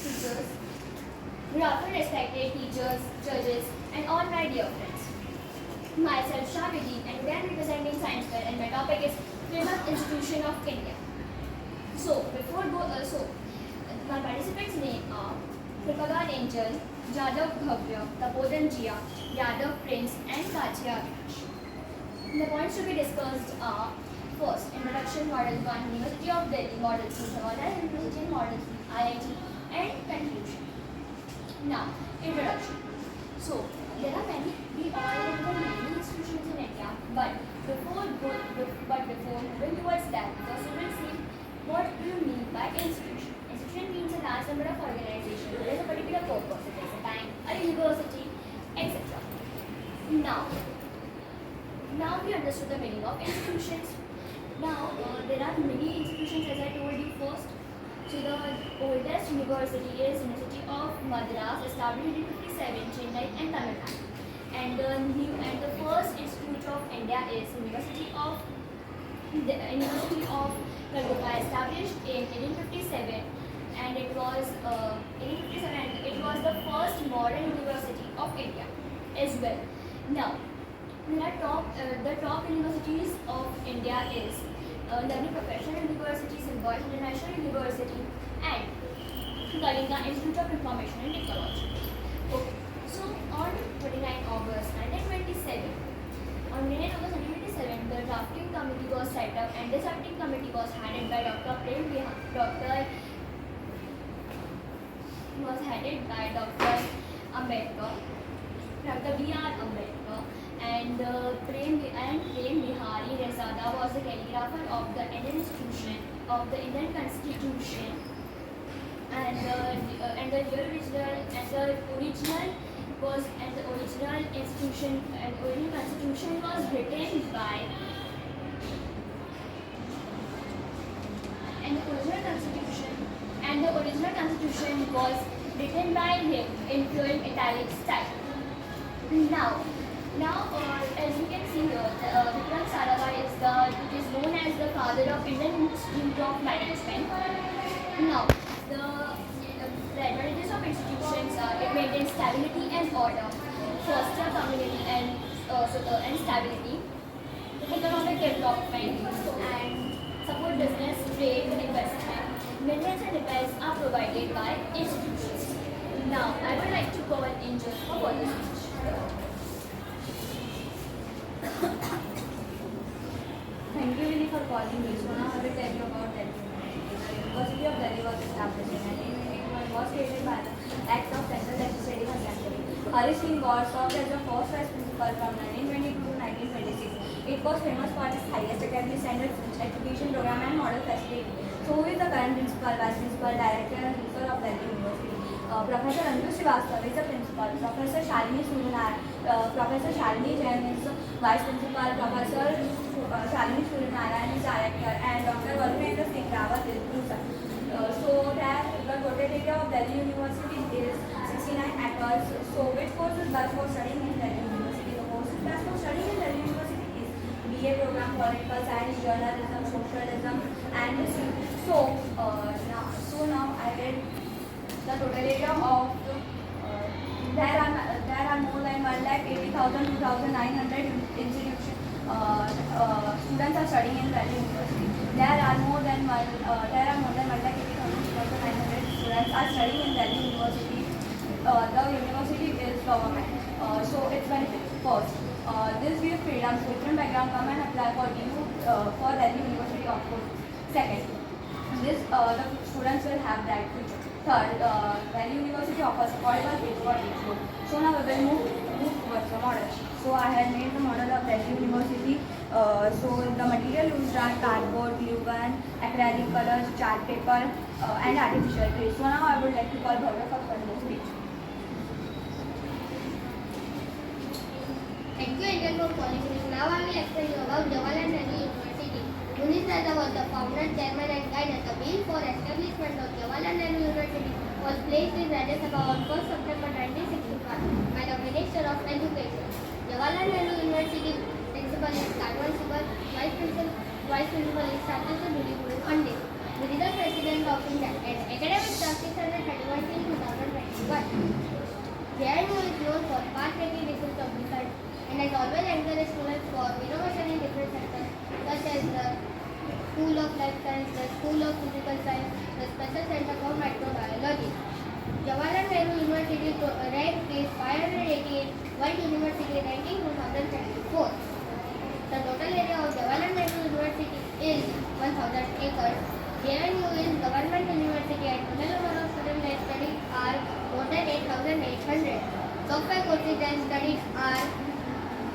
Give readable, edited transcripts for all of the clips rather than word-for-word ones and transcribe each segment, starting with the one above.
teachers, good afternoon respected teachers, judges, and all my dear friends. Myself Shavidi, and today I am representing Science Fair, and my topic is famous institution of India. My participants' name are Kripagan Angel, Jadav Bhavya, Tapodan Jia, Yadav Prince, and Kachia Akash. The points to be discussed are: first, introduction, Model 1, University of Delhi, Model 2, Jawaharlal University, Model 3, IIT, and conclusion. Now, introduction. So, there are we all know many institutions in India, but before moving towards that, first we will see what do you mean by institution. Institution means a large number of organizations. There is a particular purpose. It is a bank, a university, etc. Now we understood the meaning of institutions. Now there are many institutions, as I told you first. So the oldest university is University of Madras, established in 1957, Chennai and Tamil Nadu. And the first institute of India is University of Calcutta, established in 1857, and it was the first modern university of India as well. Now, the top universities of India is Delhi Professional University, Symbiosis International University, and Kalinga Institute of Information and Technology. Okay, so on 29 August 1927, the drafting committee was set up, and this drafting committee was headed by Dr. Ambedkar, Dr. B.R. Ambedkar, and Prem Bihari Rezada was the calligrapher of the Indian Constitution, and the original constitution was written by him in fluent italic style. Now, as you can see here, Vikram Sarabhai is known as the father of Indian Institute of Management. Now, the advantages of institutions are: it maintains stability and order, foster community and stability, economic development, and support business, trade, and investment. Maintenance and repairs are provided by institutions. Now, I would like to call Angel for further speech. Thank you, Vinny, for calling me. So now I will tell you about Delhi University. The University of Delhi was established in 1981, was created by the Act of Central Legislative Assembly. Hari Singh Gaur served as the first vice principal from 1922 to 1926. It was famous for its highest academic standards, education program, and model facility. So who is the current principal, vice principal, director, and principal of Delhi University? Professor Anju Srivastava is the principal. Professor Shalini Jain is the vice principal. Professor Shalini Suryanarayan is director, and Dr. Varunendra Singh Rawat is principal. So that the total area of Delhi University is 69 acres. So which course is best for studying in Delhi University? The course is best for studying in Delhi University is BA program, political science, journalism, socialism, and history. So now I will the total area of there are more than 1,80,2,900 institutions. Students are studying in Delhi University. There are more than 1,80,2,900 students are studying in Delhi University. The university is government, so its benefits. First, this gives freedom. Different background come and apply for Delhi University of course. Second, the students will have bright future. Third, Delhi University offers affordable fees for each book. So now we will move towards the model. So I have made the model of Delhi University. So the material used are cardboard, glue gun, acrylic colors, chart paper, and artificial trees. So now I would like to call Bhavya for further speech. Thank you, Angel, for calling me. Now I will explain you about Jawaharlal Nehru University. Munish Nehru was the founder, chairman, and guide. The bill for establishment of Jawaharlal Nehru University was placed in Rajya Sabha on 1st September 1965 by the Minister of Education. Jawaharlal Nehru University principal is Kadwan Sibal, vice principal is Satyendra Pandit. The president of India. Academic trustees are 31 JNU is known for path-breaking research of research and has always encouraged students for innovation in different sectors such as the School of Life Science, the School of Physical Science, the Special Center for Microbiology. Jawaharlal Nehru University ranked is 588 World University ranking 2024. The total area of Jawaharlal Nehru University is 1000 acres. JNU is government university and total number of students that study are more than 8,800. Software courses and studies are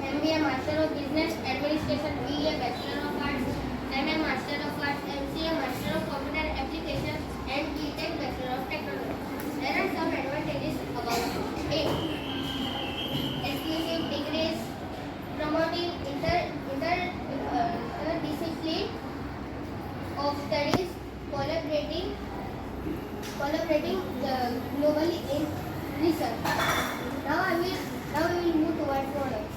MBA Master of Business Administration, BA Bachelor of Arts, MA Master of Arts, MCA Master of Computer Applications, and BTech Bachelor of Technology. There are some advantages about it. Exclusive degrees promoting interdiscipline of studies, collaborating globally in research. Now we will move towards products.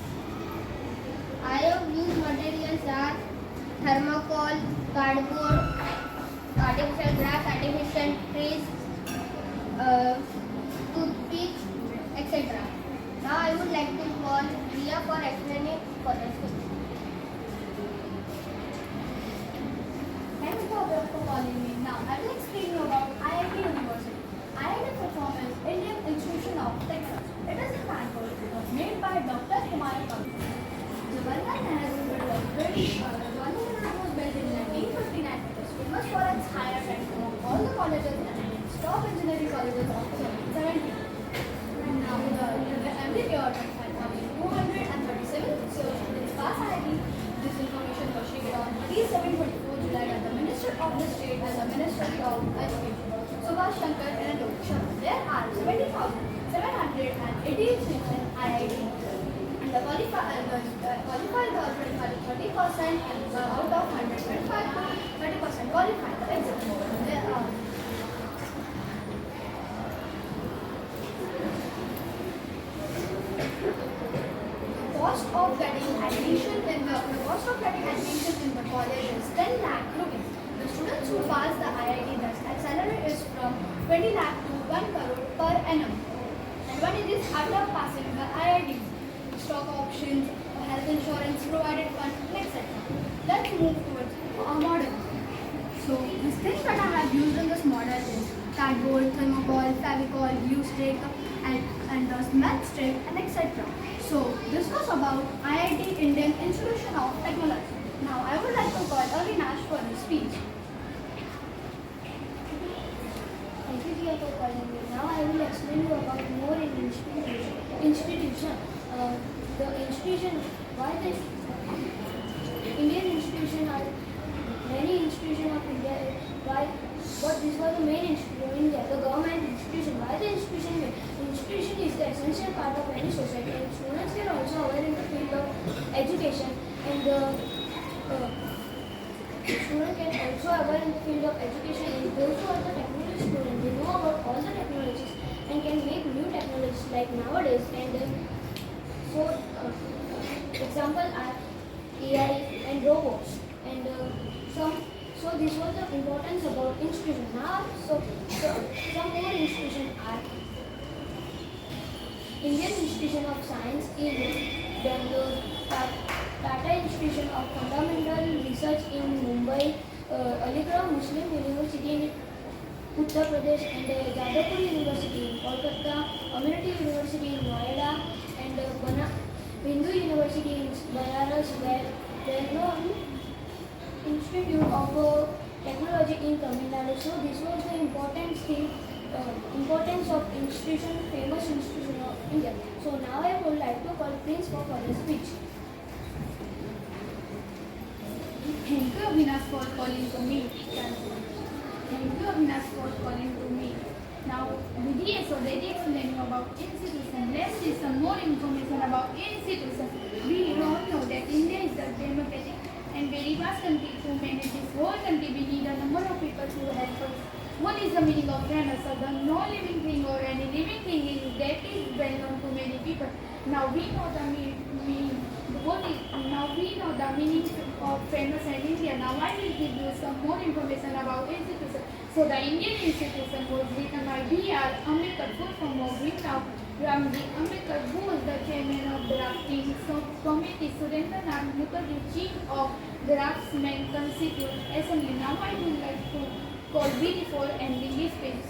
IO used materials are thermocol, cardboard, artificial grass, artificial trees, toothpicks, etc. Now I would like to call Priya for explaining further steps. Thanks for calling me. Now I will explain you about IIT University. IIT performance Indian Institution of Technology. It is in Bangalore. It was made by Dr. Himayat Kabir. Jawaharlal Nehru was built in 1959. It was famous for its higher rank among all the colleges and its top engineering colleges of the 70s. And now the MBA 25,237. So its past IIT. This information was shared on 27/24 July by the Minister of the State and the Minister of Education, Subhash Shankar and Alok Sharma. There are 70,788 students in IIT. And the qualified government are 30% and out of 100, 25 to 30% qualified. For example, there are cost of getting admission in the college is 10 lakh rupees. The students who pass the IIT their salary is from 20 lakh to 1 crore per annum. And what is this after passing the IIT? Stock options, health insurance, provided fund, etc. Let's move towards our model. So these things that I have used in this model is cardboard, thermocol, favicol, glue stick, and the math stick, and etc. So this was about IIT Indian Institution of Technology. Now I would like to call Avinash for his speech. Thank you, Priya, for calling me. Now I will explain you about more in institution. The institution, why the Indian institution are many institutions of India. Why? But this was the main institution of India, the government institution. Why the institution? Institution is the essential part of any society, and students are also aware in the field of education. And students can also aware in the field of education. And those who are the technology students, they know about all the technologies and can make new technologies like nowadays. And example are AI and robots. And so this was the importance about institution. Now, some more institutions are Indian Institution of Science in Bangalore, Tata Institution of Fundamental Research in Mumbai, Aligarh Muslim University in Uttar Pradesh, and Jadavpur University in Kolkata, Community University in Noida, and Hindu University in Banaras, where known Institute of Technology in Tamil Nadu. So this was the importance of institution, famous institution of India. So now I would like to call Prince for further speech. Thank you, Avinash, for calling to me. Thank you, Avinash, for calling to me. Now, Vidhi has already explained you about institution. Let's see some more information about institution. We all know that India is a democratic and very vast country. To manage this whole country, we need a number of people to help us. What is the meaning of fairness? So the no living thing or any living thing is that is well known to many people. Now we know the meaning of fairness in India. Now I will give you some more information about institution. So the Indian institution was written by B.R. Ambedkar, full form of Bhimrao Ramji Ambedkar, who was the chairman of drafting committee, Surendranath Mukherjee, chief of draftsmen, constitute assembly. Now I would like to call B for ending this speech.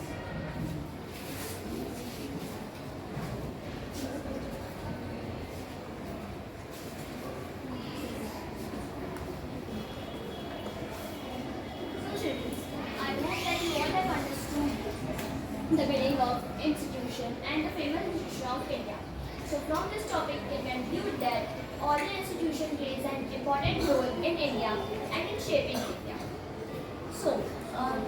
So children, I hope that you all have understood the meaning of institution and the famous institution of India. So from this topic, we conclude that all the institution plays an important role in India and in shaping India. So,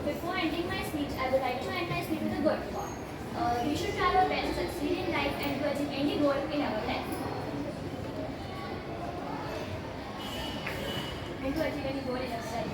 before ending my speech, I would like to end my speech with a good thought. We should try our best to succeed in life and to achieve any goal in our life. And to achieve any goal in our life.